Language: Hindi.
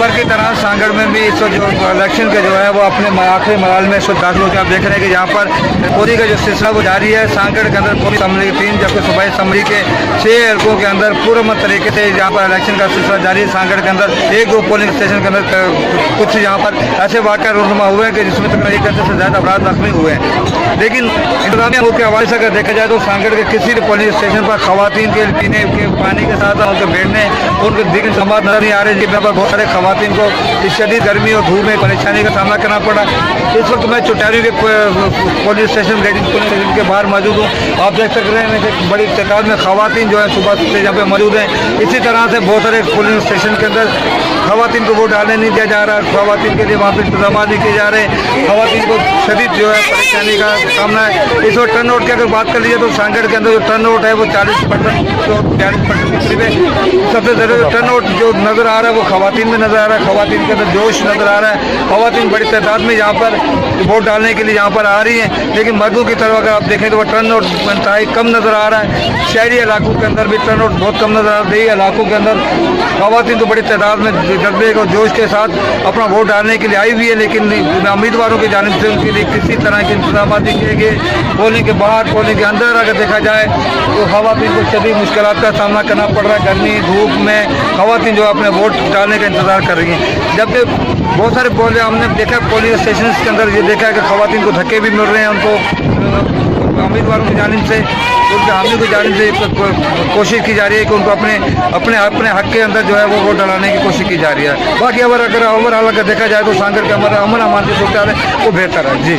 बार की तरह सांगड़ में भी इस जो इलेक्शन के जो है वो अपने आखिरी मराल में इस वक्त दाखिल होकर आप देख रहे हैं कि यहाँ पर पूरी का जो सिलसिला वो जारी है। सांगड़ के अंदर पूरी असम्बली की 3 जबकि सूबाई असम्बली के 6 हल्कों के अंदर पूर्ण तरीके से यहाँ पर इलेक्शन का सिलसिला जारी है। सांगड़ के अंदर 1-2 पोलिंग स्टेशन के अंदर कुछ यहाँ पर ऐसे वाक़या रूनुमा हुए हैं कि जिसमें तक 1 घंटे से ज़्यादा अफराद जख्मी हुए हैं। लेकिन इंतजामिया के हवाले से अगर देखा जाए तो सांगड़ के किसी भी पोलिंग स्टेशन पर खवातीन के पीने के पानी के साथ उनके बैठने उनके दिखने संवाद नजर नहीं आ रहे। यहाँ पर बहुत सारे खवातीन को इस शदीद गर्मी और धूप में परेशानी का सामना करना पड़ा। इस वक्त मैं चुटारी के पुलिस स्टेशन के बाहर मौजूद हूँ। आप देख सक रहे हैं कि बड़ी तादाद में खवातीन जो है सुबह से यहाँ पे मौजूद हैं। इसी तरह से बहुत सारे पुलिस स्टेशन के अंदर खवातीन को वोट डालने नहीं दिया जा रहा। खवातीन के लिए वहाँ पर इंतजाम नहीं किए जा रहे। खवातीन को शदीद जो है परेशानी का सामना है। इस वक्त टर्न आउट की अगर बात कर लीजिए तो सांगड़ के अंदर जो टर्न आउट है वो 40% तो 42% के करीब है। सबसे ज़रूरी टर्न आउट जो नज़र आ रहा है वो खवातीन में नज़र आ रहा है। खवातीन के अंदर जोश नज़र आ रहा है। खवातीन बड़ी तादाद में यहाँ पर वोट डालने के लिए यहाँ पर आ रही हैं। लेकिन मर्दों की तरफ अगर आप देखें तो वो टर्न आउट इंतहाई कम नज़र आ रहा है। शहरी इलाकों के अंदर भी टर्न आउट बहुत कम नज़र आ रहा है। इलाकों के अंदर खवातीन तो बड़ी तादाद में जज्बे और जोश के साथ अपना वोट डालने के लिए आई हुई है। लेकिन उम्मीदवारों की जानिब से उनके लिए किसी तरह के इंतजाम नहीं किए गए। पोलिंग के बाहर पोलिंग के अंदर अगर देखा जाए तो खवातीन को शदीद मुश्किलात का सामना करना पड़ रहा है। गर्मी धूप में खवातीन जो अपने वोट डालने का इंतज़ार कर रही हैं। जबकि बहुत सारे हमने देखा पोलिंग स्टेशन के अंदर ये देखा है कि खवातीन को धक्के भी मिल रहे हैं। उनको उम्मीदवारों की जानिब से उनके हामी की जानिब से कोशिश की जा रही है कि उनको अपने हक के अंदर जो है वो वोट डालने की कोशिश की जा रही है। बाकी अगर ओवरऑल अगर देखा जाए तो सांगड़ के अमन अमान की सूरत है वो बेहतर है। जी।